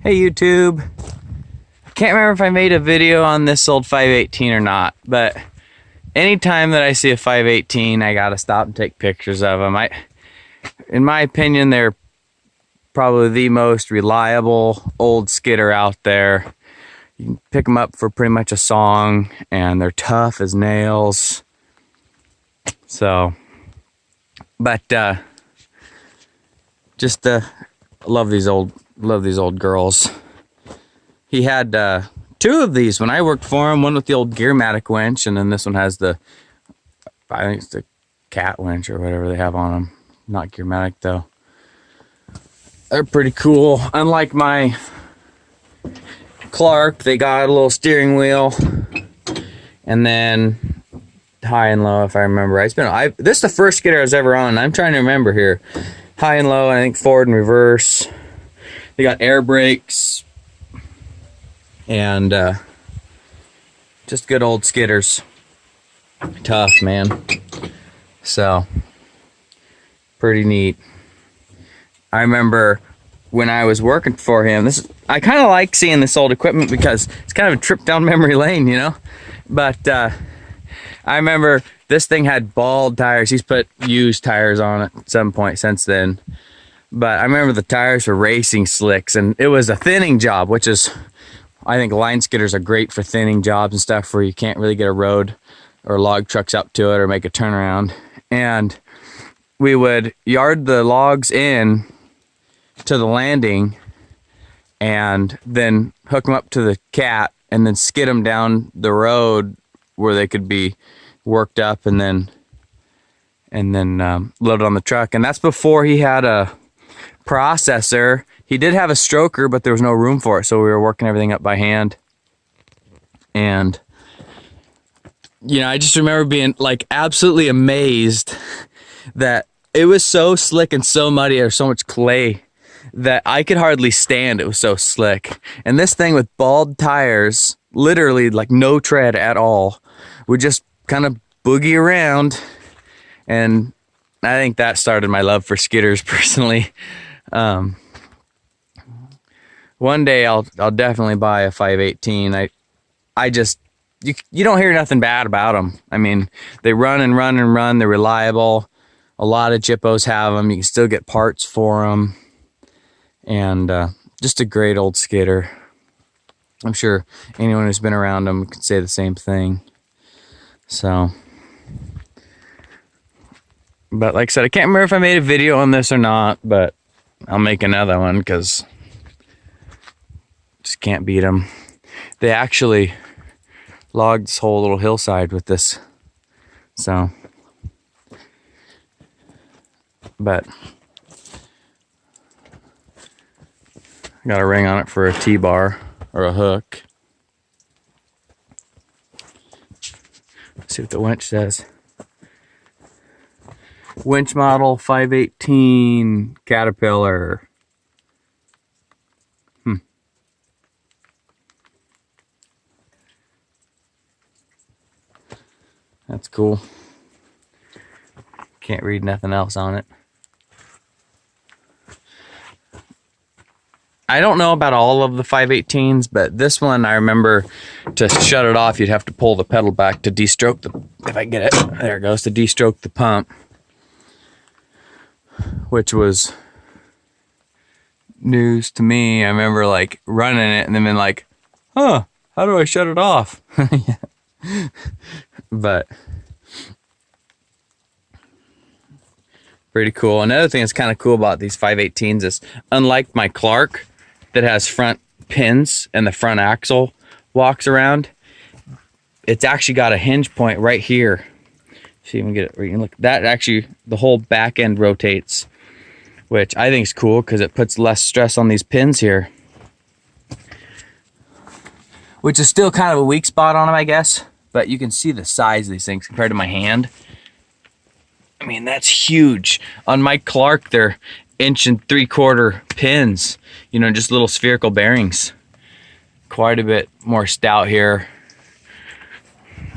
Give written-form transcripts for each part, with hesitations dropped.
Hey YouTube, can't remember if I made a video on this old 518 or not, but anytime that I see a 518, I gotta stop and take pictures of them. In my opinion, they're probably the most reliable old skidder out there. You can pick them up for pretty much a song, and they're tough as nails. So, but just love these old girls. He had two of these when I worked for him. One with the old Gearmatic winch, and then this one has I think it's the cat winch or whatever they have on them. Not Gearmatic though. They're pretty cool. Unlike my Clark, they got a little steering wheel, and then high and low, if I remember right. This is the first skidder I was ever on. I'm trying to remember here. High and low, and I think forward and reverse. They got air brakes, and just good old skidders. Tough, man. So, pretty neat. I remember when I was working for him, I kind of like seeing this old equipment because it's kind of a trip down memory lane, you know? But I remember this thing had bald tires. He's put used tires on it at some point since then. But I remember the tires were racing slicks, and it was a thinning job, which is, I think line skidders are great for thinning jobs and stuff where you can't really get a road or log trucks up to it or make a turnaround. And we would yard the logs in to the landing and then hook them up to the cat and then skid them down the road where they could be worked up and then loaded on the truck. And that's before he had a processor. He did have a stroker, but there was no room for it, so we were working everything up by hand. And you know, I just remember being like absolutely amazed that it was so slick and so muddy. There was so much clay that I could hardly stand. It was so slick. And this thing with bald tires, literally like no tread at all, would just kind of boogie around. And I think that started my love for skidders personally. One day I'll definitely buy a 518. I just, you don't hear nothing bad about them. I mean, they run and run and run. They're reliable. A lot of Jippos have them. You can still get parts for them. And just a great old skidder. I'm sure anyone who's been around them can say the same thing. So, but like I said, I can't remember if I made a video on this or not, but I'll make another one because just can't beat them. They actually logged this whole little hillside with this. So, but got a ring on it for a T-bar or a hook. Let's see what the winch says. Winch model 518 Caterpillar. That's cool. Can't read nothing else on it. I don't know about all of the 518s, but this one I remember to shut it off, you'd have to pull the pedal back to de-stroke if I get it, there it goes, to de-stroke the pump. Which was news to me. I remember like running it and then being like, huh, how do I shut it off? But pretty cool. Another thing that's kind of cool about these 518s is, unlike my Clark that has front pins and the front axle walks around, it's actually got a hinge point right here. So you can get it where you can look. That actually, the whole back end rotates, which I think is cool because it puts less stress on these pins here. Which is still kind of a weak spot on them, I guess. But you can see the size of these things compared to my hand. I mean, that's huge. On my Clark, they're 1 3/4 inch pins. You know, just little spherical bearings. Quite a bit more stout here.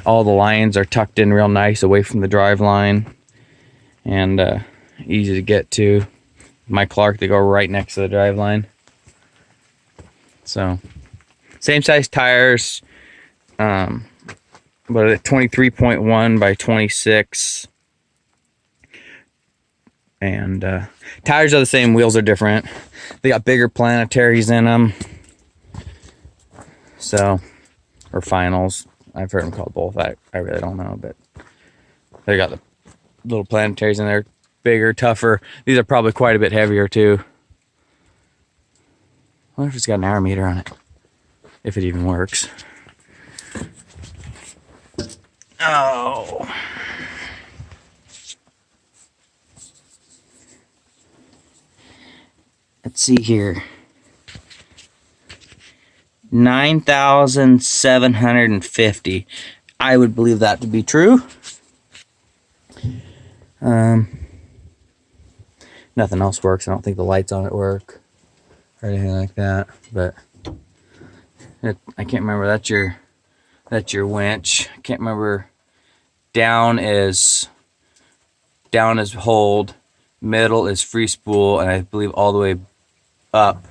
All the lines are tucked in real nice away from the drive line. And easy to get to. My Clark, they go right next to the drive line. So, same size tires, but at 23.1 by 26. And tires are the same, wheels are different. They got bigger planetaries in them. So, or finals. I've heard them called both. I really don't know, but they got the little planetaries in there, bigger, tougher. These are probably quite a bit heavier too. I wonder if it's got an hour meter on it, if it even works. Oh. Let's see here. 9,750. I would believe that to be true. Nothing else works. I don't think the lights on it work or anything like that. But I can't remember. That's your winch. I can't remember. Down is hold. Middle is free spool, and I believe all the way up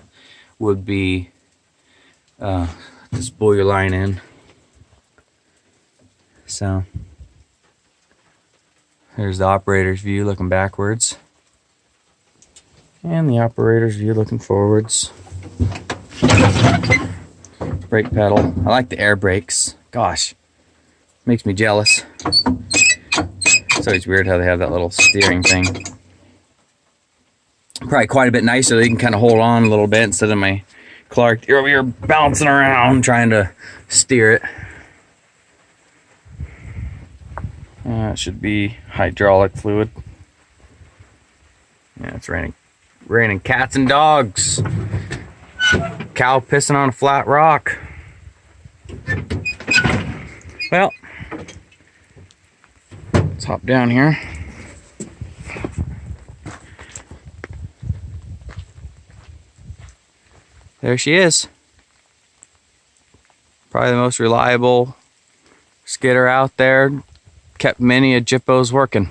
would be to spool your line in. So here's the operator's view looking backwards, and the operator's view looking forwards. Brake pedal. I like the air brakes. Gosh, makes me jealous. It's always weird how they have that little steering thing. Probably quite a bit nicer. They can kind of hold on a little bit instead of my Clark. You're over here bouncing around trying to steer it. It should be hydraulic fluid. Yeah, it's raining cats and dogs. Cow pissing on a flat rock. Well, let's hop down here. There she is. Probably the most reliable skidder out there. Kept many a Jippos working.